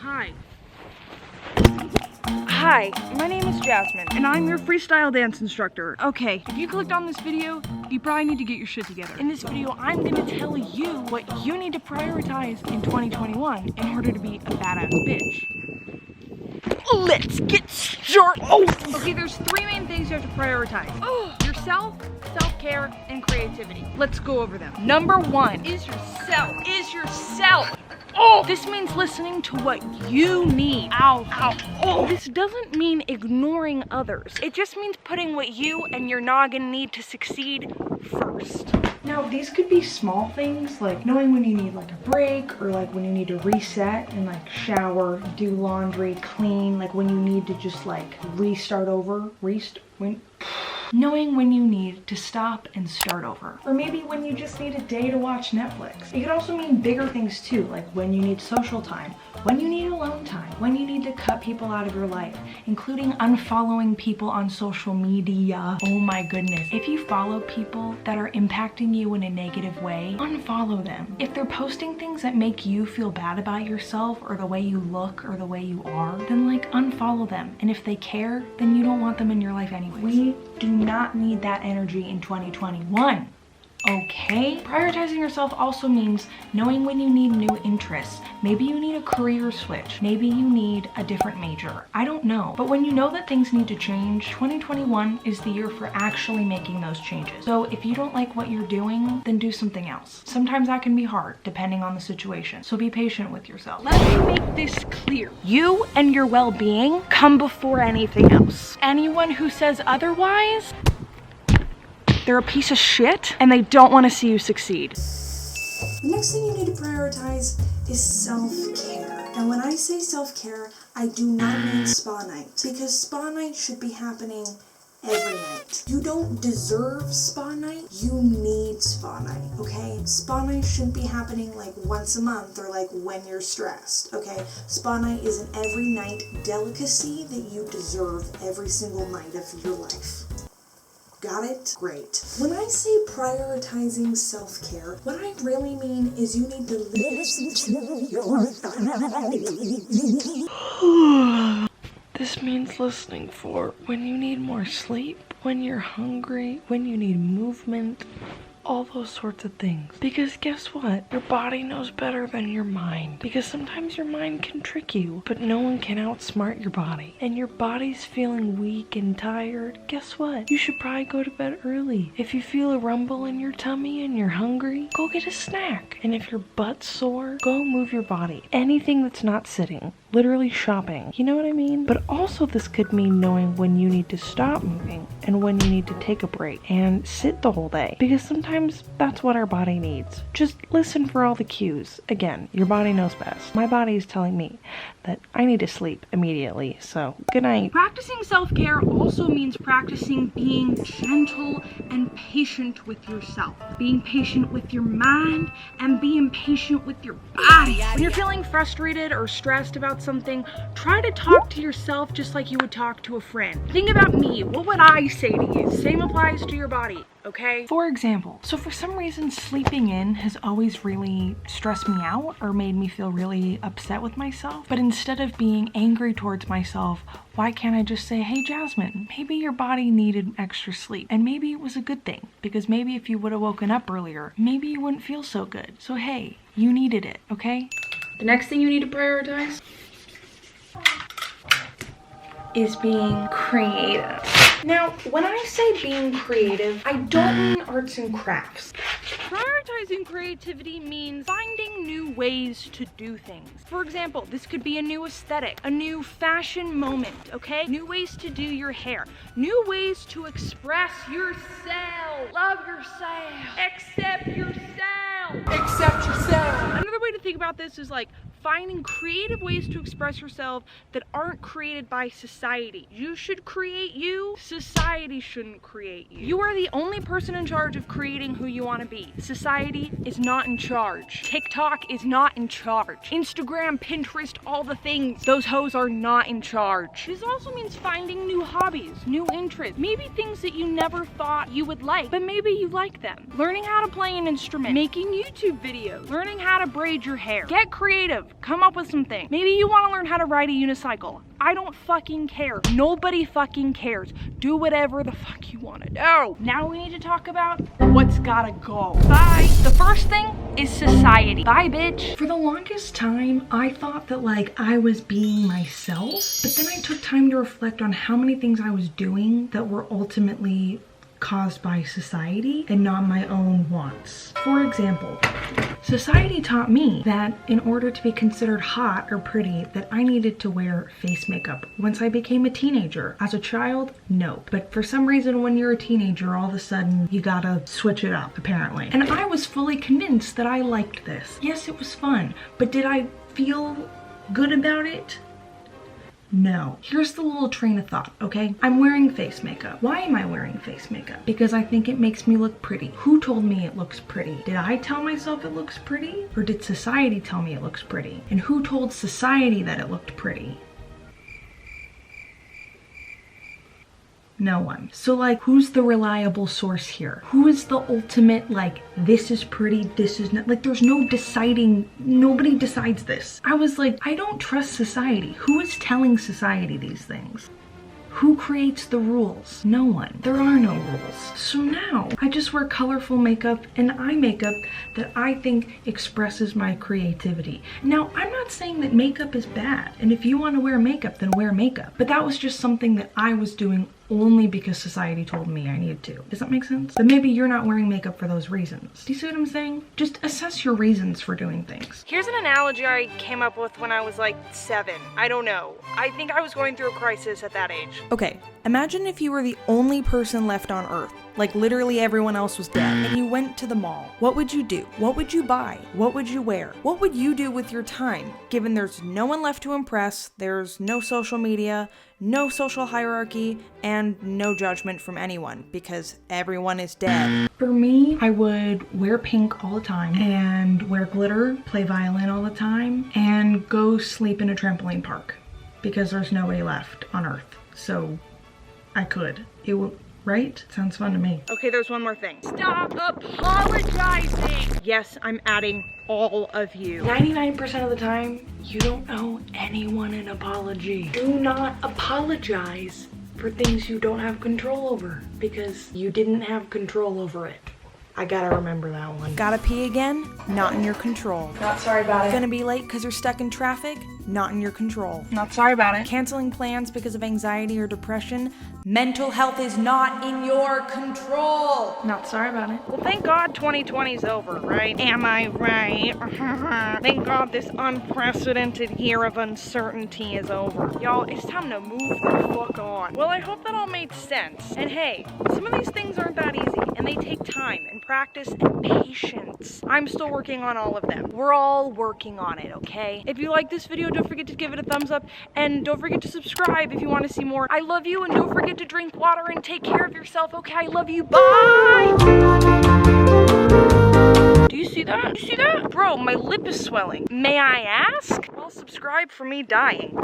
Hi, my name is Jasmine, and I'm your freestyle dance instructor. Okay, if you clicked on this video, you probably need to get your shit together. In this video, I'm gonna tell you what you need to prioritize in 2021 in order to be a badass bitch. Let's get started. Okay, there's three main things you have to prioritize. Yourself, self-care, and creativity. Let's go over them. Number one is yourself. This means listening to what you need. This doesn't mean ignoring others. It just means putting what you and your noggin need to succeed first. Now, these could be small things, like knowing when you need like a break, or like when you need to reset and like shower, do laundry, clean, like when you need to just like restart over, knowing when you need to stop and start over. Or maybe when you just need a day to watch Netflix. It could also mean bigger things too, like when you need social time, when you need alone time, when you need to cut people out of your life, including unfollowing people on social media. Oh my goodness. If you follow people that are impacting you in a negative way, unfollow them. If they're posting things that make you feel bad about yourself or the way you look or the way you are, then like unfollow them. And if they care, then you don't want them in your life anyway. We do not need that energy in 2021. Okay? Prioritizing yourself also means knowing when you need new interests. Maybe you need a career switch. Maybe you need a different major. I don't know. But when you know that things need to change, 2021 is the year for actually making those changes. So if you don't like what you're doing, then do something else. Sometimes that can be hard, depending on the situation. So be patient with yourself. Let me make this clear. You and your well-being come before anything else. Anyone who says otherwise, they're a piece of shit and they don't want to see you succeed. The next thing you need to prioritize is self-care. And when I say self-care, I do not mean spa night, because spa night should be happening every night. You don't deserve spa night, you need spa night, okay? Spa night shouldn't be happening like once a month or like when you're stressed, okay? Spa night is an every night delicacy that you deserve every single night of your life. Got it? Great. When I say prioritizing self-care, what I really mean is you need to listen to your body. This means listening for when you need more sleep, when you're hungry, when you need movement, all those sorts of things. Because guess what? Your body knows better than your mind. Because sometimes your mind can trick you, but no one can outsmart your body. And your body's feeling weak and tired. Guess what? You should probably go to bed early. If you feel a rumble in your tummy and you're hungry, go get a snack. And if your butt's sore, go move your body. Anything that's not sitting. Literally shopping. You know what I mean? But also this could mean knowing when you need to stop moving and when you need to take a break and sit the whole day. Because sometimes that's what our body needs. Just listen for all the cues. Again, your body knows best. My body is telling me that I need to sleep immediately, so good night. Practicing self-care also means practicing being gentle and patient with yourself. Being patient with your mind and being patient with your body. When you're feeling frustrated or stressed about something, try to talk to yourself just like you would talk to a friend. Think about me. What would I say to you? Same applies to your body. Okay? For example, so for some reason sleeping in has always really stressed me out or made me feel really upset with myself. But instead of being angry towards myself, why can't I just say, hey Jasmine, maybe your body needed extra sleep and maybe it was a good thing, because maybe if you would have woken up earlier, maybe you wouldn't feel so good. So hey, you needed it, okay? The next thing you need to prioritize is being creative. Now, when I say being creative, I don't mean arts and crafts. Prioritizing creativity means finding new ways to do things. For example, this could be a new aesthetic, a new fashion moment, okay? New ways to do your hair, new ways to express yourself, love yourself, accept yourself. Accept yourself. Another way to think about this is like finding creative ways to express yourself that aren't created by society. You should create you. Society shouldn't create you. You are the only person in charge of creating who you want to be. Society is not in charge. TikTok is not in charge. Instagram, Pinterest, all the things. Those hoes are not in charge. This also means finding new hobbies, new interests, maybe things that you never thought you would like, but maybe you like them. Learning how to play an instrument, making YouTube videos, learning how to braid your hair. Get creative. Come up with some things. Maybe you want to learn how to ride a unicycle. I don't fucking care. Nobody fucking cares. Do whatever the fuck you want to do. Now we need to talk about what's gotta go. Bye. The first thing is society. Bye, bitch. For the longest time, I thought that like I was being myself, but then I took time to reflect on how many things I was doing that were ultimately caused by society and not my own wants. For example, society taught me that in order to be considered hot or pretty, that I needed to wear face makeup. Once I became a teenager. As a child, no. But for some reason, when you're a teenager, all of a sudden you gotta switch it up, apparently. And I was fully convinced that I liked this. Yes, it was fun, but did I feel good about it? No. Here's the little train of thought, okay? I'm wearing face makeup. Why am I wearing face makeup? Because I think it makes me look pretty. Who told me it looks pretty? Did I tell myself it looks pretty? Or did society tell me it looks pretty? And who told society that it looked pretty? No one. So like, who's the reliable source here? Who is the ultimate, like, this is pretty, this is not? Like, there's no deciding, nobody decides this. I was like, I don't trust society. Who is telling society these things? Who creates the rules? No one. There are no rules. So now I just wear colorful makeup and eye makeup that I think expresses my creativity. Now, I'm not saying that makeup is bad. And if you want to wear makeup, then wear makeup. But that was just something that I was doing only because society told me I needed to. Does that make sense? But maybe you're not wearing makeup for those reasons. Do you see what I'm saying? Just assess your reasons for doing things. Here's an analogy I came up with when I was like 7. I don't know. I think I was going through a crisis at that age. Okay, imagine if you were the only person left on Earth. Like literally everyone else was dead. And you went to the mall. What would you do? What would you buy? What would you wear? What would you do with your time? Given there's no one left to impress, there's no social media, no social hierarchy, and no judgment from anyone because everyone is dead. For me, I would wear pink all the time and wear glitter, play violin all the time, and go sleep in a trampoline park because there's nobody left on Earth. So I could. It would, right? Sounds fun to me. Okay, there's one more thing. Stop apologizing! Yes, I'm adding all of you. 99% of the time, you don't owe anyone an apology. Do not apologize for things you don't have control over because you didn't have control over it. I gotta remember that one. Gotta pee again? Not in your control. Not sorry about it. Gonna be late because you're stuck in traffic? Not in your control. Not sorry about it. Canceling plans because of anxiety or depression? Mental health is not in your control. Not sorry about it. Well, thank God 2020's over, right? Am I right? Thank God this unprecedented year of uncertainty is over. Y'all, it's time to move the fuck on. Well, I hope that all made sense. And hey, some of these things aren't that easy, and they take time and practice and patience. I'm still working on all of them. We're all working on it, okay? If you like this video, don't forget to give it a thumbs up, and don't forget to subscribe if you want to see more. I love you, and don't forget to drink water and take care of yourself, okay? I love you. Bye! Do you see that? You see that? Bro, my lip is swelling. May I ask? Well, subscribe for me dying.